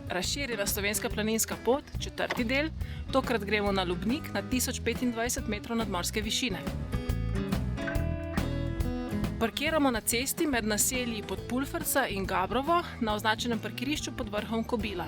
Razširjena slovenska planinska pot, 4. del, tokrat gremo na Lubnik na 1025 metrov nadmorske višine. Parkiramo na cesti med naselji Podpulferca in Gabrovo na označenem parkirišču pod vrhom Kobila.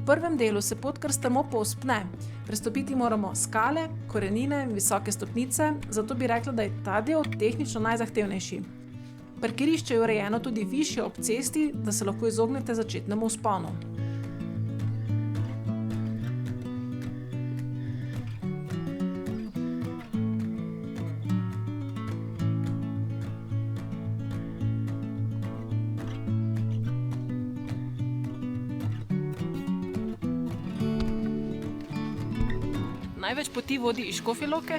V prvem delu se pot kar strmo povzpne. Prestopiti moramo skale, korenine in visoke stopnice, zato bi rekla, da je ta del tehnično najzahtevnejši. Parkirišče je urejeno tudi višje ob cesti, da se lahko izognete začetnemu vzponu. Največ poti vodi iz Škofje Loke,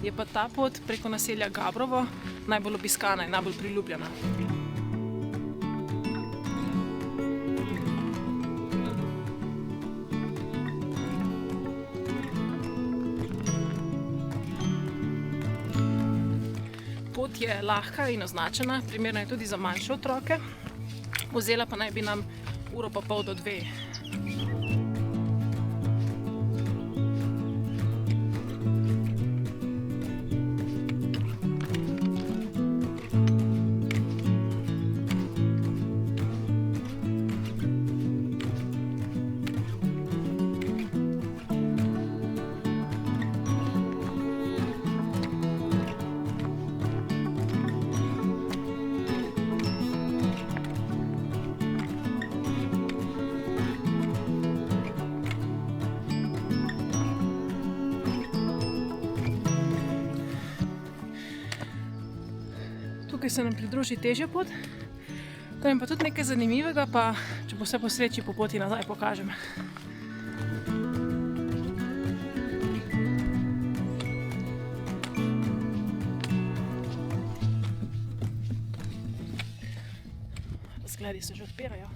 je pa ta pot preko naselja Gabrovo najbolj obiskana in najbolj priljubljena. Pot je lahka in označena, primerna je tudi za manjše otroke. Vzela pa naj bi nam 1,5 ure do 2. Tukaj se nam pridruži težja pot. Tam je pa tudi nekaj zanimivega, pa če bo vse po sreči, po poti nazaj pokažem. Razgledi se že odpirajo.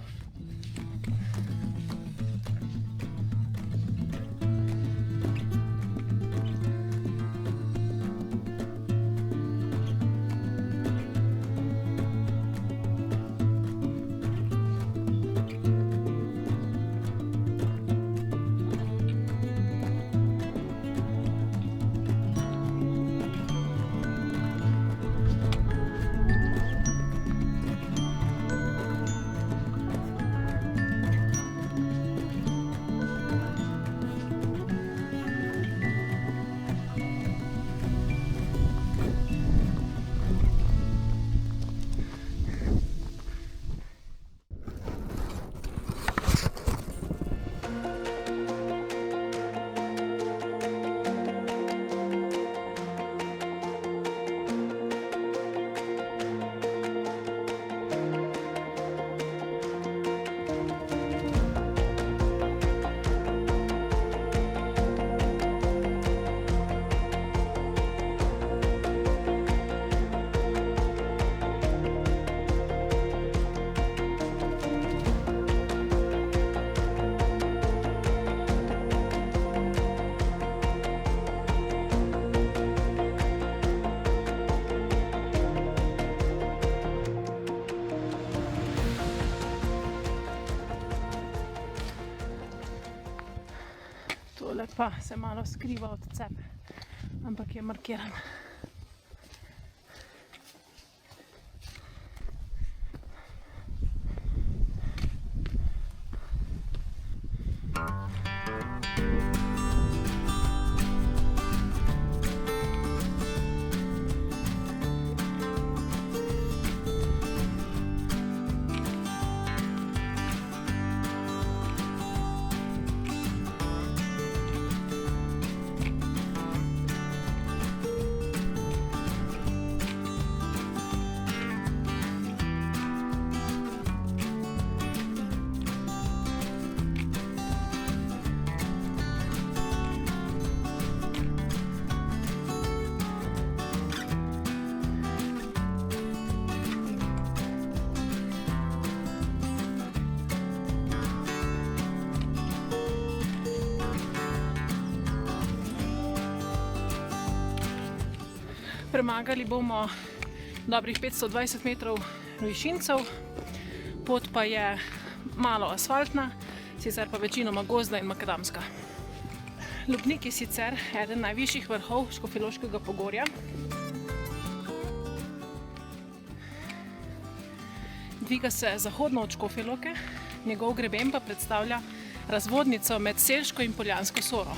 Tole pa se malo skriva od cepe, ampak je markiran. Premagali bomo dobrih 520 metrov višincev, pot pa je malo asfaltna, sicer pa večinoma gozdna in makadamska. Lubnik je sicer eden najvišjih vrhov Škofjeloškega pogorja. Dviga se zahodno od Škofje Loke, njegov greben pa predstavlja razvodnico med Selško in Poljansko Soro.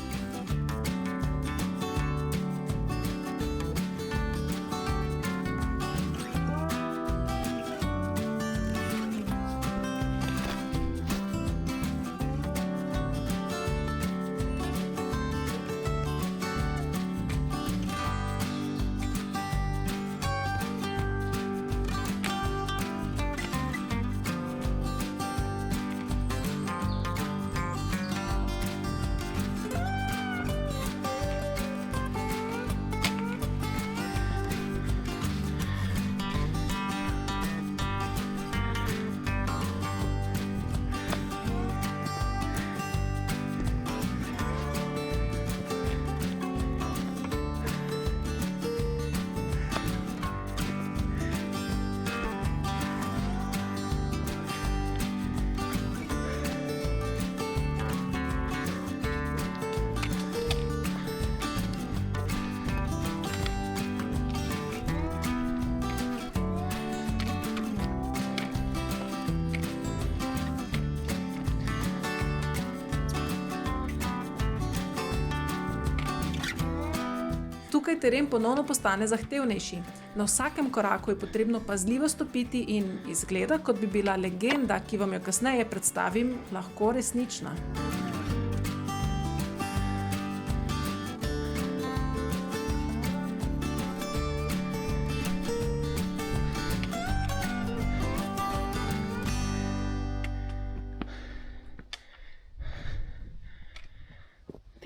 Tukaj teren ponovno postane zahtevnejši. Na vsakem koraku je potrebno pazljivo stopiti in izgleda, kot bi bila legenda, ki vam jo kasneje predstavim, lahko resnična.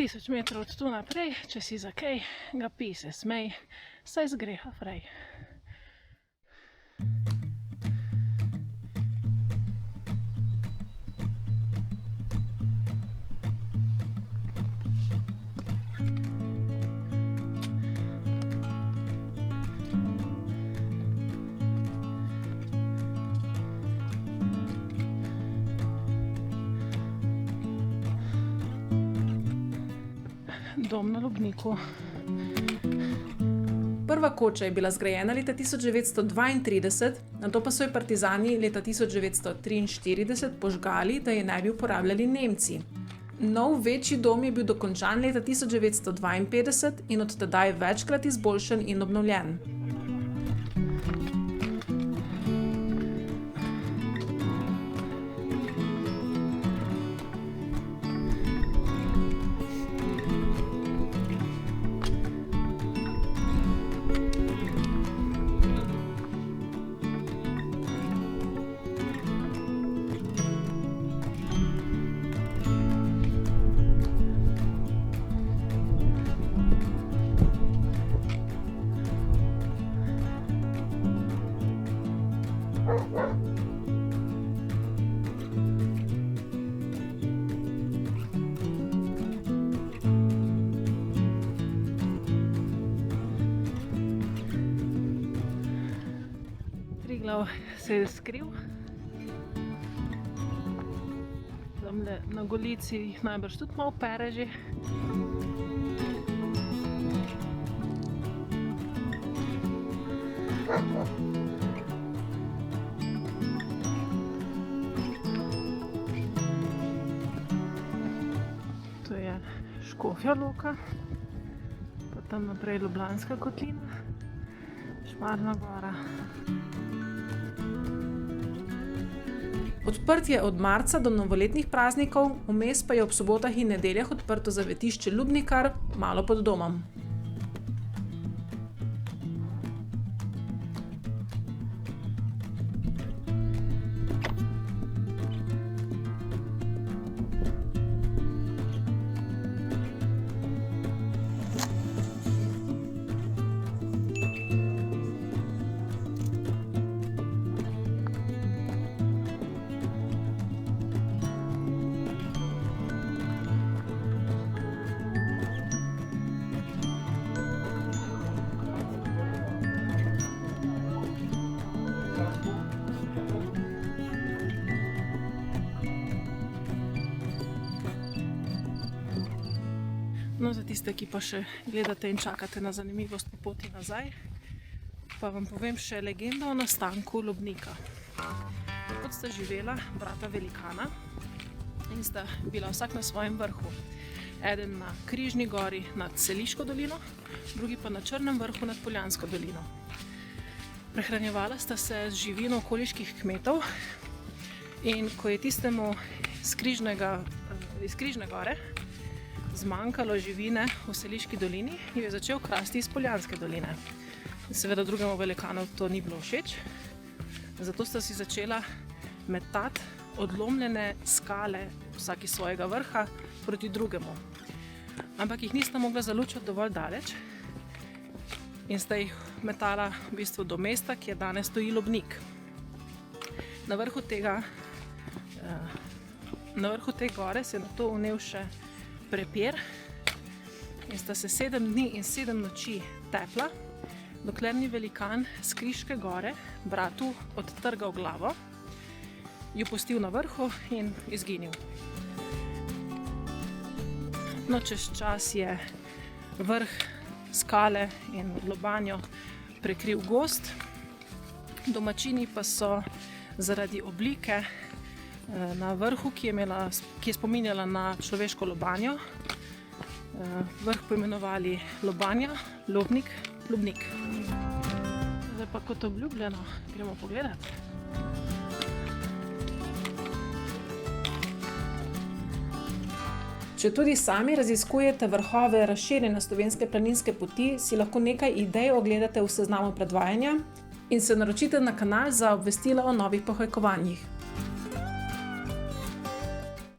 Tisoč metrov od tu naprej, če si za kaj, ga pij, se smej, saj zgreha frej. Dom na Lubniku. Prva koča je bila zgrajena leta 1932, nato pa so jo partizani leta 1943 požgali, da je ne bi uporabljali Nemci. Nov večji dom je bil dokončan leta 1952 in od tedaj večkrat izboljšan in obnovljen. Triglav se je skril. Tamle na Golici jih najbrž tudi malo pere že. To je Škofja Loka, pa tam naprej Ljubljanska kotlina, Šmarna gora. Odprt je od marca do novoletnih praznikov, vmes pa je ob sobotah in nedeljah odprto zavetišče Lubnikar, malo pod domom. No, za tiste, ki pa še gledate in čakate na zanimivost po poti nazaj, pa vam povem še legendo o nastanku Lubnika. Kot sta živela brata velikana in sta bila vsak na svojem vrhu. Eden na Križni gori nad Seliško dolino, drugi pa na Črnem vrhu nad Poljansko dolino. Prehranjevala sta se z živino okoliških kmetov in ko je tistemu iz Križne gore zmanjkalo živine v Seliški dolini, jo je začel krasti iz Poljanske doline. Seveda drugemu velikanu to ni bilo všeč, zato sta si začela metati odlomljene skale vsak iz svojega vrha proti drugemu. Ampak jih nista mogla zalučati dovolj daleč in sta jih metala v bistvu do mesta, kjer danes stoji Lubnik. Na vrhu te gore se je nato vnel še prepir in sta se 7 dni in 7 noči tepla, dokler ni velikan s Kriške gore bratu odtrgal glavo, jo pustil na vrhu in izginil. No, čez čas je vrh, skale in lobanjo prekril gozd, domačini pa so zaradi oblike na vrhu, ki je spominjala na človeško lobanjo, vrh poimenovali Lobanja, Lubnik, Lubnik. Zdaj pa kot obljubljeno, gremo pogledati. Če tudi sami raziskujete vrhove razširjene slovenske planinske poti, si lahko nekaj idej ogledate v seznamu predvajanja in se naročite na kanal za obvestila o novih pohajkovanjih.